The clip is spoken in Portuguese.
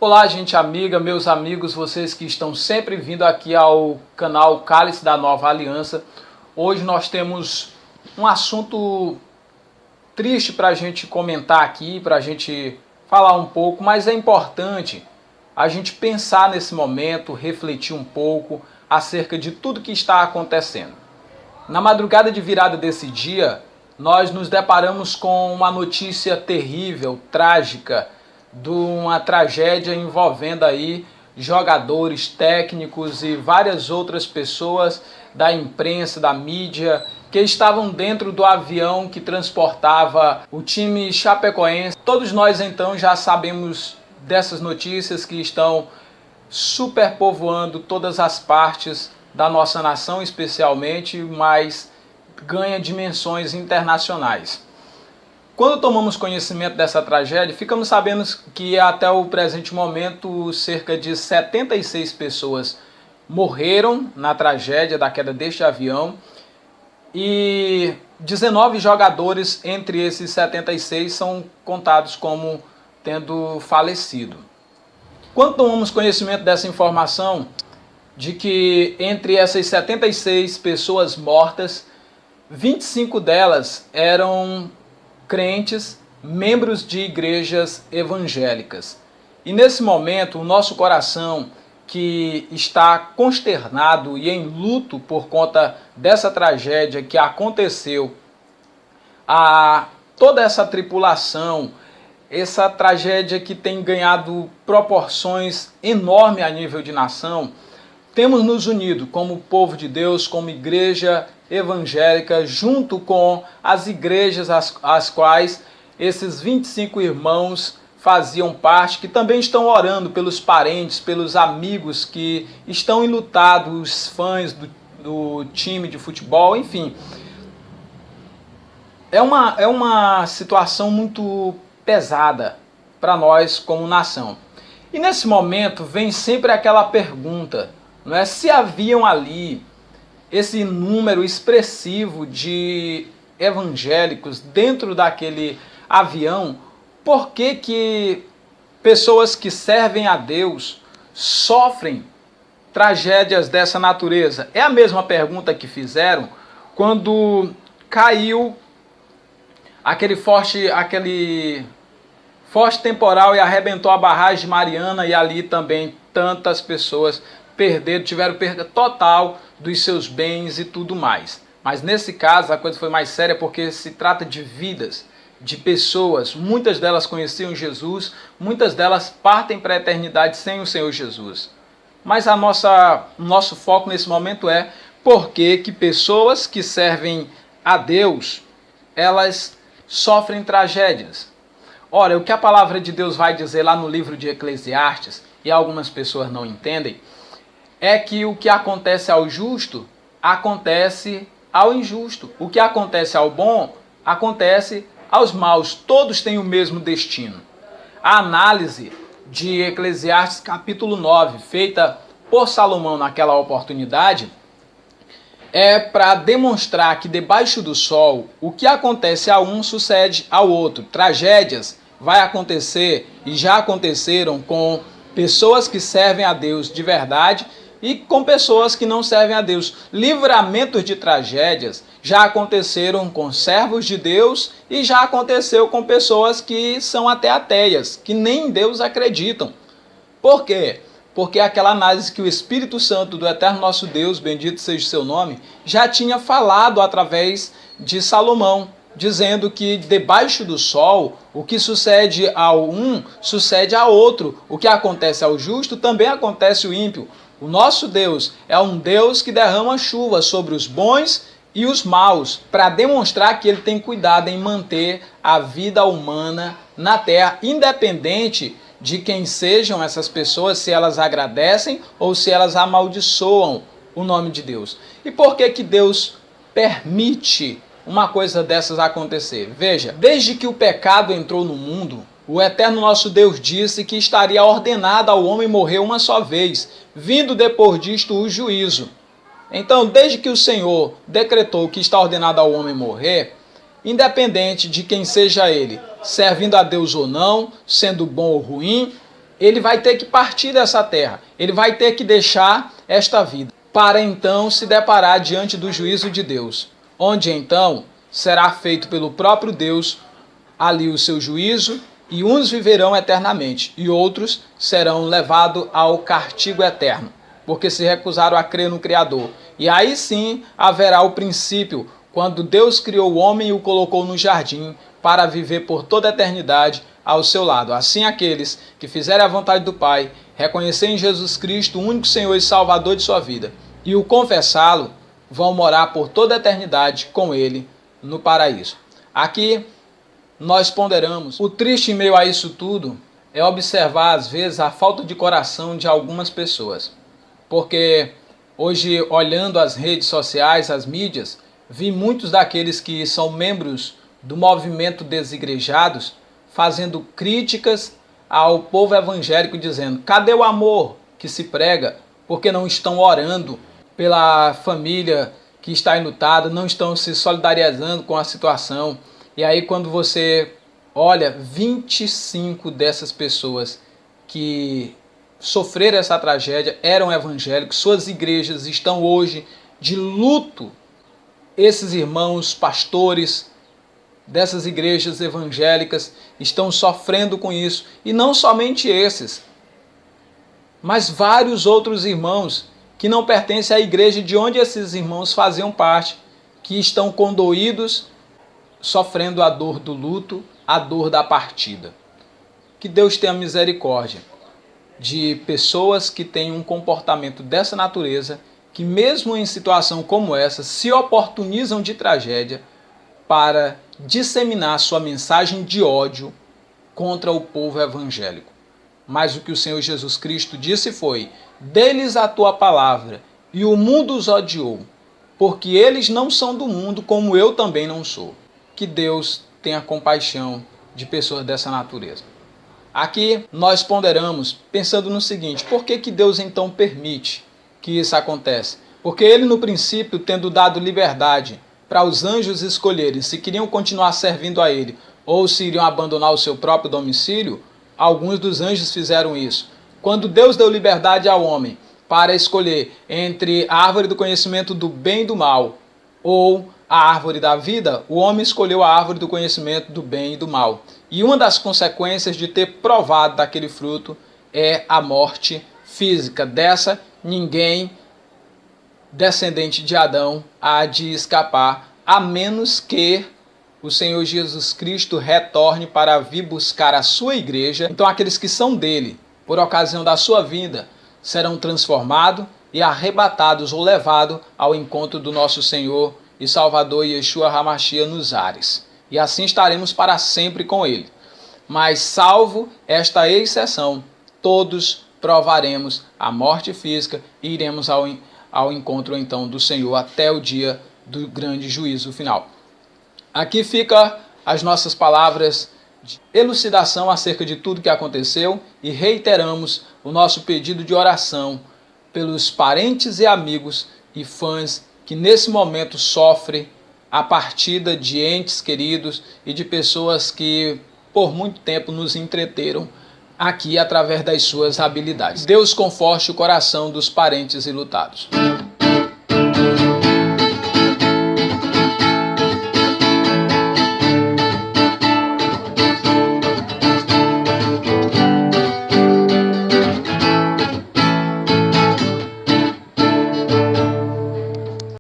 Olá, gente amiga, meus amigos, vocês que estão sempre vindo aqui ao canal Cálice da Nova Aliança. Hoje nós temos um assunto triste para a gente comentar aqui, para a gente falar um pouco, mas é importante a gente pensar nesse momento, refletir um pouco acerca de tudo que está acontecendo. Na madrugada de virada desse dia, nós nos deparamos com uma notícia terrível, trágica, de uma tragédia envolvendo aí jogadores, técnicos e várias outras pessoas da imprensa, da mídia, que estavam dentro do avião que transportava o time chapecoense. Todos nós então já sabemos dessas notícias que estão superpovoando todas as partes da nossa nação especialmente, mas ganha dimensões internacionais. Quando tomamos conhecimento dessa tragédia, ficamos sabendo que até o presente momento cerca de 76 pessoas morreram na tragédia da queda deste avião e 19 jogadores entre esses 76 são contados como tendo falecido. Quando tomamos conhecimento dessa informação, de que entre essas 76 pessoas mortas, 25 delas eram crentes, membros de igrejas evangélicas. E nesse momento, o nosso coração, que está consternado e em luto por conta dessa tragédia que aconteceu, a toda essa tripulação, essa tragédia que tem ganhado proporções enormes a nível de nação, temos nos unido como povo de Deus, como igreja evangélica, junto com as igrejas às quais esses 25 irmãos faziam parte, que também estão orando pelos parentes, pelos amigos que estão enlutados, os fãs do time de futebol, enfim. É uma situação muito pesada para nós como nação. E nesse momento vem sempre aquela pergunta, não é? Se haviam ali esse número expressivo de evangélicos dentro daquele avião, por que pessoas que servem a Deus sofrem tragédias dessa natureza? É a mesma pergunta que fizeram quando caiu aquele forte temporal e arrebentou a barragem de Mariana, e ali também tantas pessoas tiveram perda total dos seus bens e tudo mais. Mas nesse caso a coisa foi mais séria porque se trata de vidas, de pessoas, muitas delas conheciam Jesus, muitas delas partem para a eternidade sem o Senhor Jesus. Mas o nosso foco nesse momento é por que pessoas que servem a Deus, elas sofrem tragédias. Ora, o que a palavra de Deus vai dizer lá no livro de Eclesiastes, e algumas pessoas não entendem, é que o que acontece ao justo, acontece ao injusto. O que acontece ao bom, acontece aos maus. Todos têm o mesmo destino. A análise de Eclesiastes capítulo 9, feita por Salomão naquela oportunidade, é para demonstrar que debaixo do sol, o que acontece a um sucede ao outro. Tragédias vai acontecer e já aconteceram com pessoas que servem a Deus de verdade e com pessoas que não servem a Deus. Livramentos de tragédias já aconteceram com servos de Deus e já aconteceu com pessoas que são até ateias, que nem em Deus acreditam. Por quê? Porque aquela análise que o Espírito Santo do eterno nosso Deus, bendito seja o seu nome, já tinha falado através de Salomão, dizendo que debaixo do sol, o que sucede ao um, sucede ao outro. O que acontece ao justo, também acontece ao ímpio. O nosso Deus é um Deus que derrama chuva sobre os bons e os maus, para demonstrar que ele tem cuidado em manter a vida humana na terra, independente de quem sejam essas pessoas, se elas agradecem ou se elas amaldiçoam o nome de Deus. E por que Deus permite uma coisa dessas acontecer? Veja, desde que o pecado entrou no mundo, o eterno nosso Deus disse que estaria ordenado ao homem morrer uma só vez, vindo depois disto o juízo. Então, desde que o Senhor decretou que está ordenado ao homem morrer, independente de quem seja ele, servindo a Deus ou não, sendo bom ou ruim, ele vai ter que partir dessa terra, ele vai ter que deixar esta vida, para então se deparar diante do juízo de Deus, onde então será feito pelo próprio Deus ali o seu juízo, e uns viverão eternamente, e outros serão levados ao castigo eterno, porque se recusaram a crer no Criador. E aí sim haverá o princípio, quando Deus criou o homem e o colocou no jardim, para viver por toda a eternidade ao seu lado. Assim aqueles que fizerem a vontade do Pai, reconhecerem Jesus Cristo, o único Senhor e Salvador de sua vida, e o confessá-lo, vão morar por toda a eternidade com Ele no paraíso. Aqui nós ponderamos. O triste em meio a isso tudo é observar às vezes a falta de coração de algumas pessoas. Porque hoje, olhando as redes sociais, as mídias, vi muitos daqueles que são membros do movimento Desigrejados fazendo críticas ao povo evangélico, dizendo: cadê o amor que se prega? Porque não estão orando pela família que está enlutada, não estão se solidarizando com a situação. E aí quando você olha 25 dessas pessoas que sofreram essa tragédia eram evangélicos, suas igrejas estão hoje de luto. Esses irmãos pastores dessas igrejas evangélicas estão sofrendo com isso. E não somente esses, mas vários outros irmãos que não pertencem à igreja de onde esses irmãos faziam parte, que estão condoídos, sofrendo a dor do luto, a dor da partida. Que Deus tenha misericórdia de pessoas que têm um comportamento dessa natureza, que mesmo em situação como essa, se oportunizam de tragédia para disseminar sua mensagem de ódio contra o povo evangélico. Mas o que o Senhor Jesus Cristo disse foi: deles a tua palavra, e o mundo os odiou, porque eles não são do mundo, como eu também não sou. Que Deus tenha compaixão de pessoas dessa natureza. Aqui nós ponderamos pensando no seguinte: por que Deus então permite que isso aconteça? Porque Ele, no princípio, tendo dado liberdade para os anjos escolherem se queriam continuar servindo a Ele ou se iriam abandonar o seu próprio domicílio, alguns dos anjos fizeram isso. Quando Deus deu liberdade ao homem para escolher entre a árvore do conhecimento do bem e do mal ou a árvore da vida, o homem escolheu a árvore do conhecimento do bem e do mal. E uma das consequências de ter provado daquele fruto é a morte física. Dessa, ninguém descendente de Adão há de escapar, a menos que o Senhor Jesus Cristo retorne para vir buscar a sua igreja. Então aqueles que são dele, por ocasião da sua vinda, serão transformados e arrebatados ou levados ao encontro do nosso Senhor e Salvador Yeshua HaMashiach nos ares. E assim estaremos para sempre com ele. Mas salvo esta exceção, todos provaremos a morte física e iremos ao encontro então do Senhor até o dia do grande juízo final. Aqui fica as nossas palavras de elucidação acerca de tudo que aconteceu e reiteramos o nosso pedido de oração pelos parentes e amigos e fãs que nesse momento sofrem a partida de entes queridos e de pessoas que por muito tempo nos entreteram aqui através das suas habilidades. Deus conforte o coração dos parentes enlutados.